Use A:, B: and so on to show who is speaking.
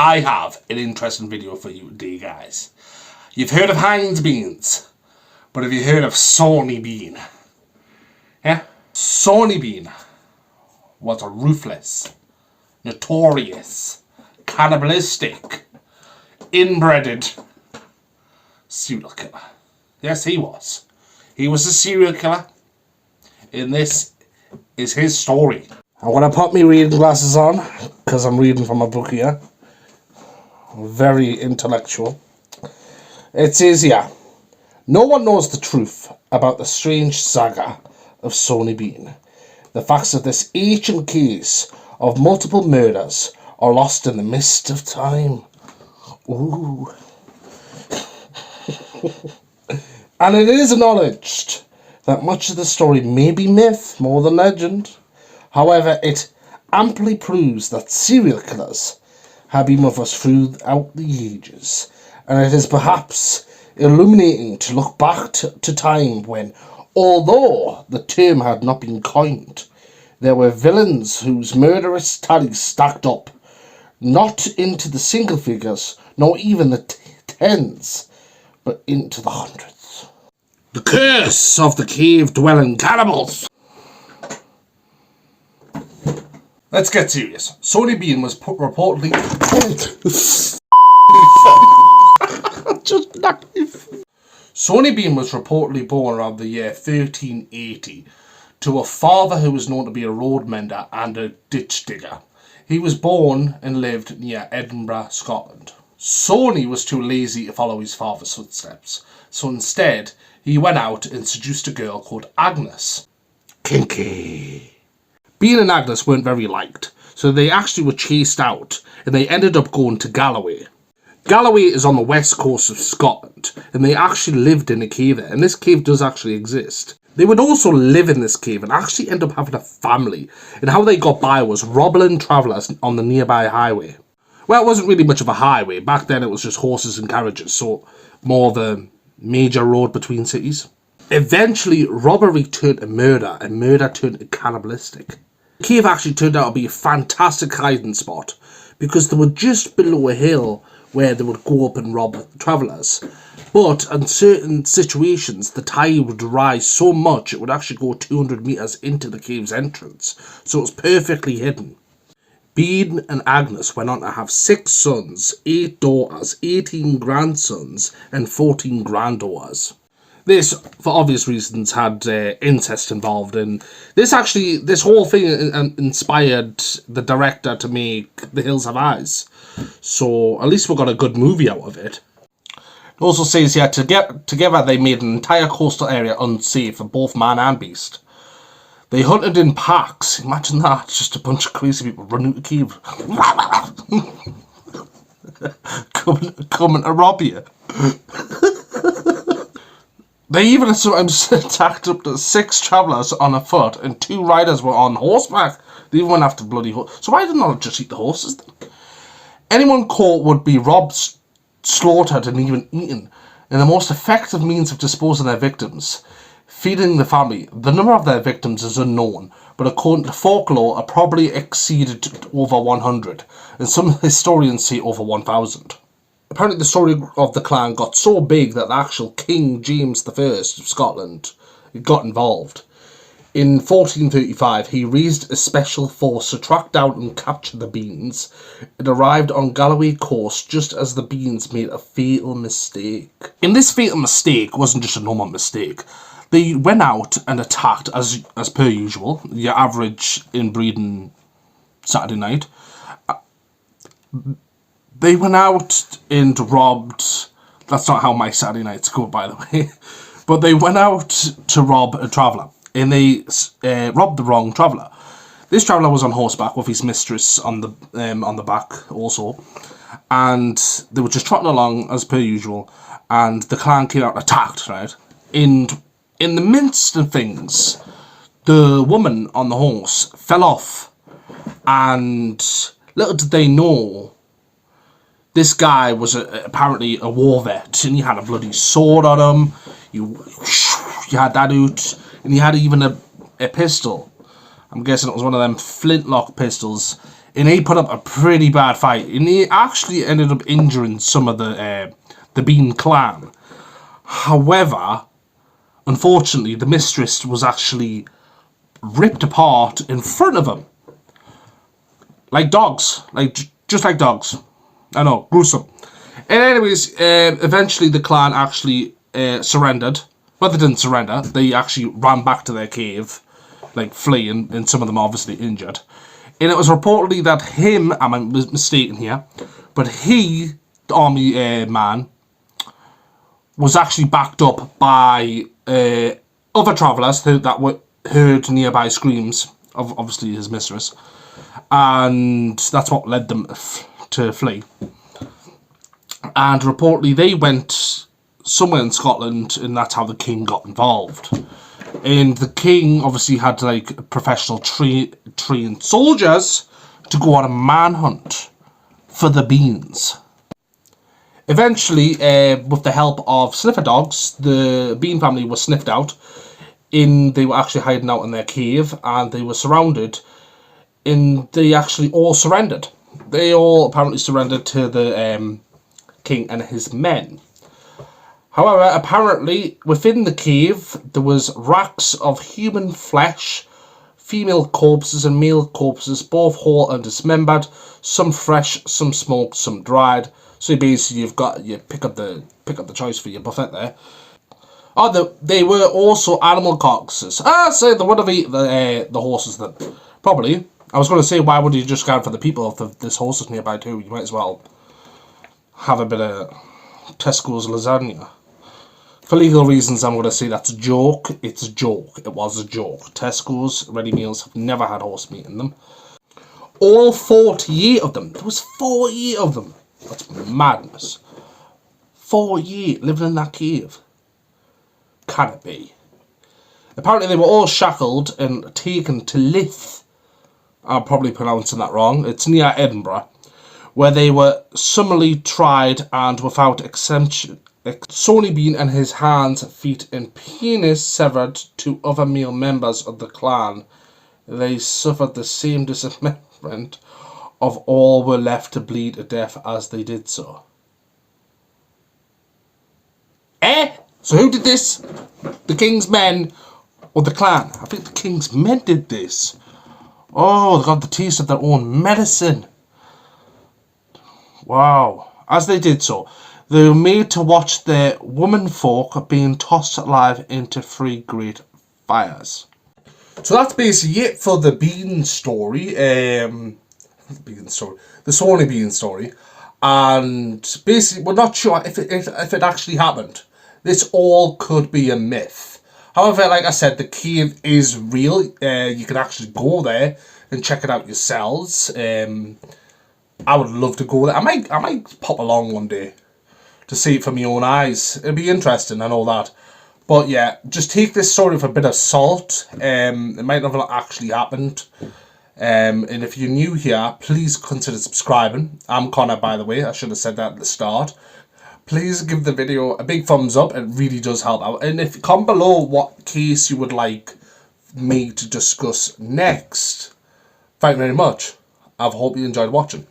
A: I have an interesting video for you today, guys. You've heard of Heinz beans, but have you heard of Sawney Bean? Yeah? Sawney Bean was a ruthless, notorious, cannibalistic, inbred serial killer. Yes, he was. He was a serial killer. And this is his story. I'm going to put my reading glasses on, because I'm reading from a book here. Very intellectual. It says here, no one knows the truth about the strange saga of Sawney Bean. The facts of this ancient case of multiple murders are lost in the mist of time. Ooh. And it is acknowledged that much of the story may be myth more than legend. However, it amply proves that serial killers have been with us throughout the ages, and it is perhaps illuminating to look back to time when, although the term had not been coined, there were villains whose murderous tallies stacked up, not into the single figures, nor even the tens, but into the hundreds. The curse of the cave-dwelling cannibals. Let's get serious. Sawney Bean was reportedly... Sawney Bean was reportedly born around the year 1380 to a father who was known to be a road mender and a ditch digger. He was born and lived near Edinburgh, Scotland. Sawney was too lazy to follow his father's footsteps, so instead he went out and seduced a girl called Agnes. Kinky. Bean and Agnes weren't very liked, so they actually were chased out, and they ended up going to Galloway. Galloway is on the west coast of Scotland, and they actually lived in a cave there, and this cave does actually exist. They would also live in this cave and actually end up having a family, and how they got by was robbing travellers on the nearby highway. Well, it wasn't really much of a highway. Back then it was just horses and carriages, so more the major road between cities. Eventually, robbery turned to murder, and murder turned to cannibalistic. The cave actually turned out to be a fantastic hiding spot, because they were just below a hill where they would go up and rob travellers. But in certain situations, the tide would rise so much it would actually go 200 metres into the cave's entrance, so it was perfectly hidden. Bean and Agnes went on to have 6 sons, 8 daughters, 18 grandsons, and 14 granddaughters. This, for obvious reasons, had incest involved, and this whole thing inspired the director to make The Hills Have Eyes. So at least we got a good movie out of it. It also says here, together they made an entire coastal area unsafe for both man and beast. They hunted in packs. Imagine that, just a bunch of crazy people running to the cave. coming to rob you. They even sometimes attacked up to 6 travellers on a foot, and 2 riders were on horseback. They even went after bloody horse. So why didn't they just eat the horses then? Anyone caught would be robbed, slaughtered, and even eaten. And the most effective means of disposing their victims, feeding the family. The number of their victims is unknown, but according to folklore, it probably exceeded over 100, and some historians say over 1,000. Apparently the story of the clan got so big that the actual King James I of Scotland got involved. In 1435, he raised a special force to track down and capture the Beans. It arrived on Galloway coast just as the Beans made a fatal mistake. And this fatal mistake wasn't just a normal mistake. They went out and attacked, as per usual, your average inbreeding Saturday night. They went out and robbed... That's not how my Saturday nights go, by the way. But they went out to rob a traveller. And they robbed the wrong traveller. This traveller was on horseback with his mistress on the back also. And they were just trotting along, as per usual. And the clan came out and attacked, right? And in the midst of things, the woman on the horse fell off. And little did they know... This guy was apparently a war vet, and he had a bloody sword on him. You had that out, and he had even a pistol. I'm guessing it was one of them flintlock pistols. and he put up a pretty bad fight, and he actually ended up injuring some of the Bean clan. However, unfortunately, the mistress was actually ripped apart in front of him. Like dogs. Just like dogs. I know, gruesome. And anyways, eventually the clan actually surrendered. Well, they didn't surrender. They actually ran back to their cave, like fleeing, and some of them obviously injured. And it was reportedly that him, I'm mistaken here, but he, the army man, was actually backed up by other travellers that heard nearby screams of obviously his mistress, and that's what led them to flee. And reportedly they went somewhere in Scotland, and that's how the king got involved. And the king obviously had like professional trained soldiers to go on a manhunt for the beans. Eventually, with the help of sniffer dogs, the Bean family was sniffed out. They were actually hiding out in their cave, and they were surrounded, and they actually all surrendered. They all apparently surrendered to the king and his men. However, apparently, within the cave, there was racks of human flesh, female corpses and male corpses, both whole and dismembered, some fresh, some smoked, some dried. So basically, you pick up the choice for your buffet there. Oh, they were also animal carcasses. So they would have eaten the horses then. Probably. I was going to say, why would you just go for the people if there's horses nearby too? You might as well have a bit of Tesco's lasagna. For legal reasons, I'm going to say that's a joke. It's a joke. It was a joke. Tesco's ready meals have never had horse meat in them. All 48 of them. There was 48 of them. That's madness. 48 living in that cave. Can it be? Apparently they were all shackled and taken to Lith. I'm probably pronouncing that wrong. It's near Edinburgh. Where they were summarily tried and without exemption. Sawney Bean and his hands, feet and penis severed to other male members of the clan. They suffered the same dismemberment of all were left to bleed to death as they did so. So who did this? The king's men or the clan? I think the king's men did this. Oh, they got the taste of their own medicine. Wow. As they did so, they were made to watch their womenfolk being tossed alive into 3 great fires. So that's basically it for the Bean story. The Sawney Bean story, and basically we're not sure if it actually happened. This all could be a myth. However, like I said, the cave is real. You can actually go there and check it out yourselves. I would love to go there. I might pop along one day to see it from my own eyes. It'd be interesting and all that. But yeah, just take this story with a bit of salt. It might not have actually happened. And if you're new here, please consider subscribing. I'm Connor, by the way. I should have said that at the start. Please give the video a big thumbs up. It really does help out. And if comment below what case you would like me to discuss next. Thank you very much. I hope you enjoyed watching.